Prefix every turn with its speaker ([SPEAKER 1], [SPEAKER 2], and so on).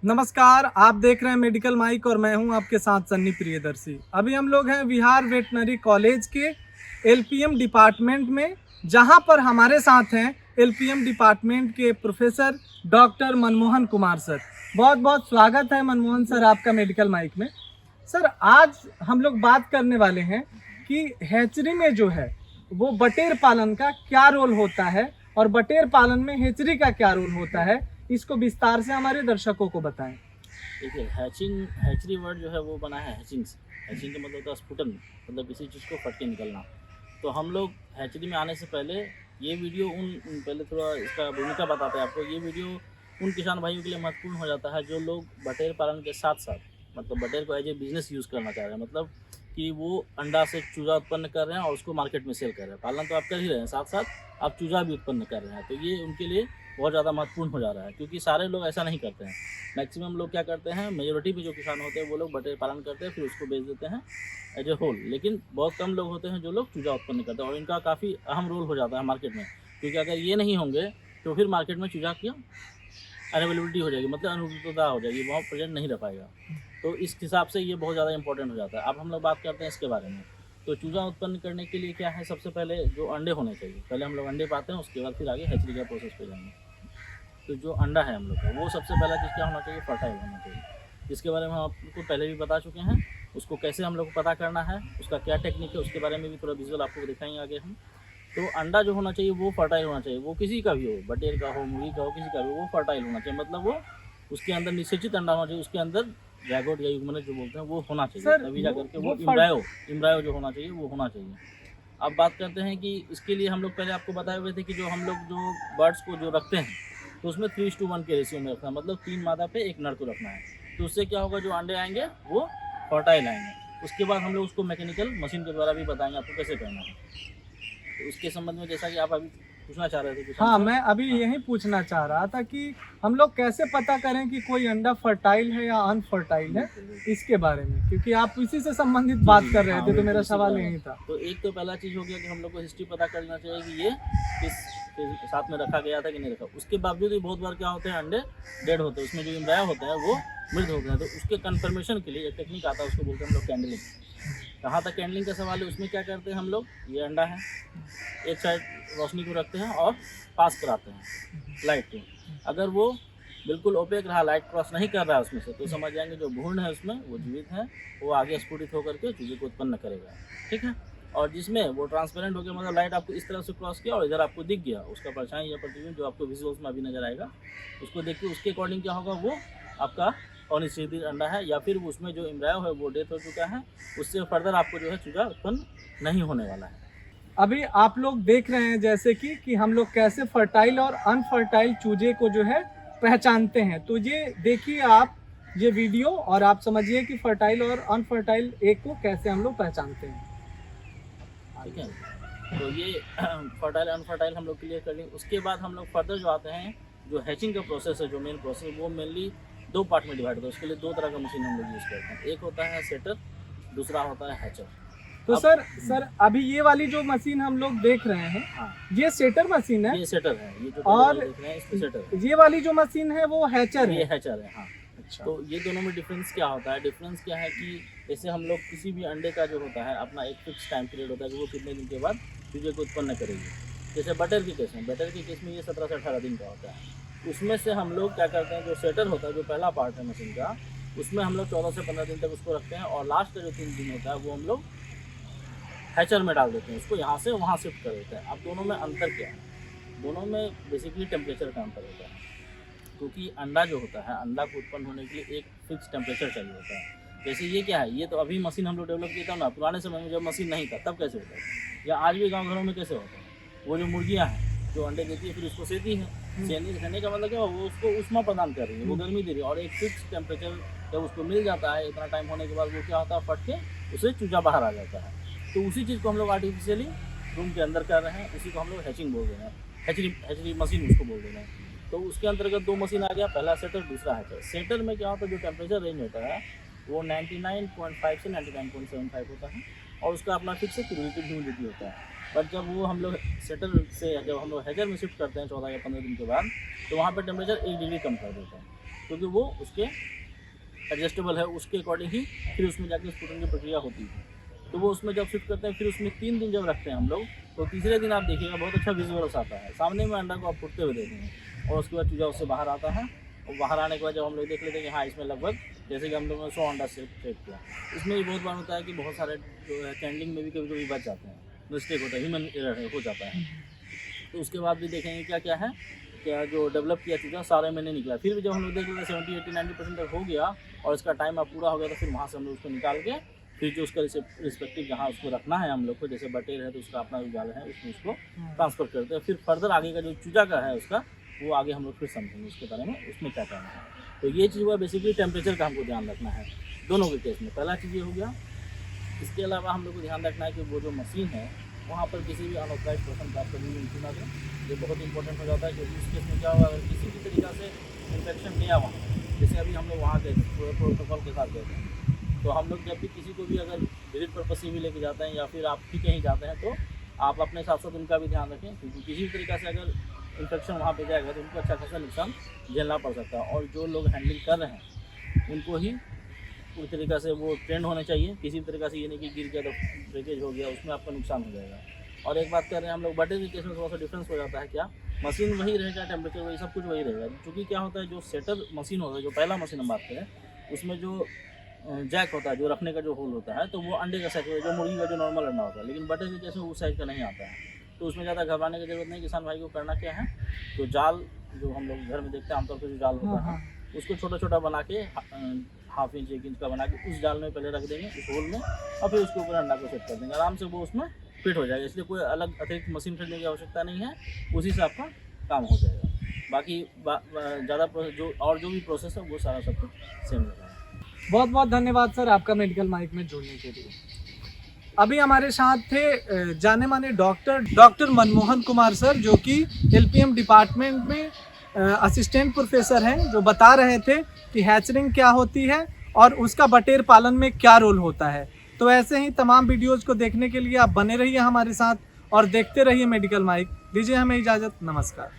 [SPEAKER 1] नमस्कार, आप देख रहे हैं मेडिकल माइक और मैं हूं आपके साथ सन्नी प्रियदर्शी। अभी हम लोग हैं विहार वेटनरी कॉलेज के एलपीएम डिपार्टमेंट में, जहां पर हमारे साथ हैं एलपीएम डिपार्टमेंट के professor doctor Manmohan Kumar sir. बहुत बहुत स्वागत है मनमोहन सर आपका मेडिकल माइक में। सर, आज हम लोग बात करने वाले हैं कि हैचरी में जो है वो बटेर पालन का क्या रोल होता है और बटेर पालन में हैचरी का क्या रोल होता है, इसको विस्तार से हमारे दर्शकों को बताएं।
[SPEAKER 2] देखिए, हैचरी वर्ड जो है वो बना है हैचिंग से। हैचिंग का मतलब होता है स्फुटन, मतलब किसी चीज़ को फट के निकलना। तो हम लोग हैचरी में आने से पहले ये वीडियो पहले थोड़ा इसका भूमिका बताते हैं आपको। ये वीडियो उन किसान भाइयों के लिए महत्वपूर्ण हो जाता है जो लोग बटेर पालन के साथ साथ मतलब बटेर को एज ए बिजनेस यूज़ करना चाह रहे हैं। मतलब कि वो अंडा से चूजा उत्पन्न कर रहे हैं और उसको मार्केट में सेल कर रहे हैं। पालन तो आप कर ही रहे हैं, साथ साथ आप चूजा भी उत्पन्न कर रहे हैं। तो ये उनके लिए बहुत ज़्यादा महत्वपूर्ण हो जा रहा है, क्योंकि सारे लोग ऐसा नहीं करते हैं। मैक्सिमम लोग क्या करते हैं, मेजोरिटी में जो किसान होते हैं वो लोग बटेर पालन करते हैं, फिर उसको बेच देते हैं एज ए होल। लेकिन बहुत कम लोग होते हैं जो लोग चूजा उत्पन्न करते हैं, और इनका काफ़ी अहम रोल हो जाता है मार्केट में। क्योंकि अगर ये नहीं होंगे तो फिर मार्केट में चूजा की अवेलेबिलिटी हो जाएगी, मतलब अनुपलब्धता हो जाएगी, वहाँ प्रेजेंट नहीं रह पाएगा। तो इस हिसाब से ये बहुत ज़्यादा इंपॉर्टेंट हो जाता है। अब हम लोग बात करते हैं इसके बारे में। तो चूजा उत्पन्न करने के लिए क्या है, सबसे पहले जो अंडे होने चाहिए, पहले हम लोग अंडे पाते हैं, उसके बाद फिर आगे हैचरी का प्रोसेस पे जाएंगे। तो जो अंडा है हम लोग का, वो सबसे पहला चीज़ क्या होना चाहिए, फर्टाइल होना चाहिए। इसके बारे में हम आपको पहले भी बता चुके हैं। उसको कैसे हम लोग को पता करना है, उसका क्या टेक्निक है, उसके बारे में भी थोड़ा विजुअल आपको दिखाएंगे आगे हम। तो अंडा जो होना चाहिए वो फर्टाइल होना चाहिए। वो किसी का भी हो, बटेर का हो, मुर्गी का हो, किसी का भी, वो फर्टाइल होना चाहिए। मतलब वो उसके अंदर निषेचित अंडा होना चाहिए, उसके अंदर जैगोट या युग्मनज जो बोलते हैं वो होना चाहिए, तभी जा करके वो इम्ब्रायो जो होना चाहिए वो होना चाहिए। अब बात करते हैं कि इसके लिए हम लोग पहले आपको बताए हुए थे कि जो हम लोग जो बर्ड्स को जो रखते हैं तो उसमें 3:1 के रेशियो में रखना है, मतलब 3 मादा पे 1 नर को रखना है। तो उससे क्या होगा, जो अंडे आएंगे वो फर्टाइल आएंगे। उसके बाद हम लोग उसको मैकेनिकल मशीन के द्वारा भी बताएंगे आपको कैसे करना है। तो उसके संबंध में जैसा कि आप अभी पूछना चाह रहे थे कुछ
[SPEAKER 1] हाँ,
[SPEAKER 2] हमसे।
[SPEAKER 1] मैं अभी यही पूछना चाह रहा था कि हम लोग कैसे पता करें कि कोई अंडा फर्टाइल है या अनफर्टाइल है, इसके बारे में, क्योंकि आप इसी से संबंधित बात कर रहे थे, तो मेरा सवाल यही था।
[SPEAKER 2] तो एक तो पहला चीज़ हो गया कि हम लोग को हिस्ट्री पता करना चाहिए कि ये किस के साथ में रखा गया था कि नहीं रखा। उसके बावजूद भी बहुत बार क्या होते हैं, अंडे डेड होते हैं, उसमें जो इम्ब्रायो होते हैं वो मृत होते हैं। तो उसके कन्फर्मेशन के लिए एक टेक्निक आता है, उसको बोलते हैं हम लोग कैंडलिंग। कहाँ तक कैंडलिंग का सवाल है, उसमें क्या करते हैं हम लोग, ये अंडा है, एक साइड रोशनी को रखते हैं और पास कराते हैं लाइट को। अगर वो बिल्कुल ओपेक रहा, लाइट क्रॉस नहीं कर रहा है उसमें से, तो समझ जाएंगे जो भ्रूण है उसमें वो जीवित है, वो आगे स्फुटित होकर के चूजे को उत्पन्न करेगा। ठीक है। और जिसमें वो ट्रांसपेरेंट हो गया, मतलब लाइट आपको इस तरह से क्रॉस किया और इधर आपको दिख गया, उसका परछाई या प्रतिबिंब जो आपको विजुअल्स में अभी नजर आएगा, उसको देख के उसके अकॉर्डिंग क्या होगा, वो आपका अनिश्चित अंडा है, या फिर उसमें जो इम्ब्रायो है वो डेथ हो चुका है। उससे फर्दर आपको जो है चूजा उत्पन्न नहीं होने वाला है।
[SPEAKER 1] अभी आप लोग देख रहे हैं जैसे कि हम लोग कैसे फर्टाइल और अनफर्टाइल चूजे को जो है पहचानते हैं। तो ये देखिए आप ये वीडियो, और आप समझिए कि फर्टाइल और अनफर्टाइल एग को कैसे हम लोग पहचानते हैं।
[SPEAKER 2] ठीक है। तो ये फर्टाइल अनफर्टाइल हम लोग क्लियर कर लेंगे। उसके बाद हम लोग फर्दर जो आते हैं, जो हैचिंग का प्रोसेस है, जो मेन प्रोसेस, वो मेनली 2 पार्ट में डिवाइड होता है। उसके लिए 2 तरह का मशीन हम लोग यूज़ करते हैं। एक होता है सेटर, दूसरा होता है हैचर।
[SPEAKER 1] तो सर अभी ये वाली जो मशीन हम लोग देख रहे हैं,
[SPEAKER 2] हाँ,
[SPEAKER 1] ये सेटर मशीन है,
[SPEAKER 2] ये सेटर है, ये जो
[SPEAKER 1] और
[SPEAKER 2] देख रहे हैं इसमें सेटर है।
[SPEAKER 1] ये वाली जो मशीन है वो हैचर
[SPEAKER 2] ये
[SPEAKER 1] है।
[SPEAKER 2] हैचर है, हाँ।
[SPEAKER 1] अच्छा।
[SPEAKER 2] तो ये दोनों में डिफरेंस क्या होता है, डिफरेंस क्या है कि जैसे हम लोग किसी भी अंडे का जो होता है अपना एक फिक्स टाइम पीरियड होता है कि वो कितने दिन के बाद चूजे को उत्पन्न करेगी। जैसे बटर के केस में, ये 17 से 18 दिन का होता है। उसमें से हम लोग क्या करते हैं, जो सेटर होता है, जो पहला पार्ट है मशीन का, उसमें हम लोग 14 से 15 दिन तक उसको रखते हैं, और लास्ट का जो 3 दिन होता है वो हम लोग हैचर में डाल देते हैं, उसको यहाँ से वहाँ शिफ्ट कर देते हैं। अब दोनों में अंतर क्या है, दोनों में बेसिकली टेम्परेचर का अंतर होता है। क्योंकि अंडा जो होता है, अंडा को उत्पन्न होने के लिए एक फिक्स टेम्परेचर चाहिए होता है। जैसे ये क्या है, ये तो अभी मशीन हम लोग डेवलप किया था ना, पुराने समय में जब मशीन नहीं था तब कैसे होता है, या आज भी गाँव घरों में कैसे होता है, वो जो मुर्गियाँ हैं जो अंडे देती है फिर उसको सेती है, सेने का मतलब क्या, वो उसको उष्मा प्रदान कर रही है, वो गर्मी दे रही है, और एक फिक्स टेम्परेचर जब उसको मिल जाता है इतना टाइम होने के बाद, वो क्या होता है, फट के उसे चूजा बाहर आ जाता है। तो उसी चीज़ को हम लोग आर्टिफिशियली रूम के अंदर कर रहे हैं, उसी को हम लोग हैचिंग बोल रहे हैं, हैचरी मशीन उसको बोल रहे हैं। तो उसके अंतर्गत 2 मशीन आ गया, पहला सेटर, दूसरा हैचर। सेटर में क्या होता है, जो टेम्परेचर रेंज होता है वो 99.5 से 99.75 होता है, और उसका अपना फिक्स रिलेटिव ह्यूमिडिटी होता है। बट जब वो हम लोग सेटर से जब हम लोग हैचर में शिफ्ट करते हैं 14 या 15 दिन के बाद, तो वहाँ पर टेम्परेचर 1 डिग्री कम कर देते हैं। क्योंकि वो उसके एडजस्टेबल है, उसके अकॉर्डिंग ही फिर उसमें जाके स्फुटन की प्रक्रिया होती है। तो वो उसमें जब शिफ्ट करते हैं, फिर उसमें 3 दिन जब रखते हैं हम लोग, तो तीसरे दिन आप देखिएगा बहुत अच्छा विजुअल्स आता है, सामने में अंडा को आप फूटते हुए देखेंगे। और उसके बाद चूजा उससे बाहर आता है, और बाहर आने के बाद जब हम लोग देख लेते हैं कि हाँ इसमें लगभग जैसे कि हम लोगों ने 100 अंडा सेट किया। इसमें ये बहुत बार होता है कि बहुत सारे जो है कैंडलिंग में भी कभी कभी बच जाते हैं, मिस्टेक होता है, ह्यूमन एरर हो जाता है। तो उसके बाद भी देखेंगे क्या क्या है, क्या जो डेवलप किया चूजा सारे में नहीं निकला। फिर भी जब हम लोग देख लेते हैं 70, 80, 90% तक हो गया और इसका टाइम अब पूरा हो गया, तो फिर वहाँ से हम लोग उसको निकाल के फिर जो उसका रिस्पेक्टिव जहाँ उसको रखना है हम लोग को, जैसे बटेर है तो उसका अपना जो जाल है उसमें उसको ट्रांसफ़र करते हैं। फिर फर्दर आगे का जो चूजा का है उसका, वो आगे हम लोग फिर समझेंगे उसके बारे में, उसमें क्या करना है। तो ये चीज़ हुआ बेसिकली टेम्परेचर का हमको ध्यान रखना है दोनों के केस में, पहला चीज़ ये हो गया। इसके अलावा हम लोग को ध्यान रखना है कि वो जो मशीन है वहाँ पर किसी भी अनऑथराइज पर्सन का कभी भी ना दें, ये बहुत इंपॉर्टेंट हो जाता है। क्योंकि इस केस में क्या हुआ, अगर किसी भी तरीक़ा से इन्फेक्शन गया वहाँ, जैसे अभी हम लोग वहाँ गए थे पूरे प्रोटोकॉल के साथ गए थे, तो हम लोग जब भी किसी को भी अगर विजिट पर्पस से भी लेके जाते हैं या फिर आप भी कहीं जाते हैं, तो आप अपने साथ साथ उनका भी ध्यान रखें, क्योंकि किसी भी तरीक़ा से अगर इन्फेक्शन वहाँ पे जाएगा तो उनको अच्छा खासा नुकसान झेलना पड़ सकता है। और जो लोग हैंडलिंग कर रहे हैं उनको ही पूरी तरीक़ा से वो ट्रेंड होने चाहिए, किसी भी तरीक़ा से ये नहीं कि गिर गया तो ब्रेकेज हो गया, उसमें आपका नुकसान हो जाएगा। और एक बात कर रहे हैं हम लोग बटे के केस में थोड़ा सा डिफरेंस हो जाता है, क्या मशीन वही रहेगा, टेम्परेचर वही, सब कुछ वही रहेगा। क्योंकि क्या होता है, जो सेटर मशीन होता है, जो पहला मशीन हम बात करें, उसमें जो जैक होता है, जो रखने का जो होल होता है, तो वो अंडे का साइज, जो मुर्गी का जो नॉर्मल अंडा होता है, लेकिन बटर के केस में उस साइज का नहीं आता है। तो उसमें ज़्यादा घबराने की जरूरत नहीं। किसान भाई को करना क्या है, तो जाल जो हम लोग घर में देखते हैं आमतौर पर जो जाल होता है, उसको छोटा छोटा बना के 1/2 इंच 1 इंच का बना के उस जाल में पहले रख देंगे, उस होल में, और फिर उसके ऊपर अंडा को सेट कर देंगे, आराम से वो उसमें फिट हो जाएगा। इसलिए कोई अलग अतिरिक्त मशीन खरीदने की आवश्यकता नहीं है, उसी से आपका काम हो जाएगा। बाकी ज़्यादा जो भी प्रोसेस है वो सारा सब कुछ सेम रहेगा।
[SPEAKER 1] बहुत बहुत धन्यवाद सर आपका मेडिकल माइक में जुड़ने के लिए। अभी हमारे साथ थे जाने माने डॉक्टर मनमोहन कुमार सर, जो कि एलपीएम डिपार्टमेंट में असिस्टेंट प्रोफेसर हैं, जो बता रहे थे कि हैचरिंग क्या होती है और उसका बटेर पालन में क्या रोल होता है। तो ऐसे ही तमाम वीडियोज़ को देखने के लिए आप बने रहिए हमारे साथ और देखते रहिए मेडिकल माइक। दीजिए हमें इजाज़त, नमस्कार।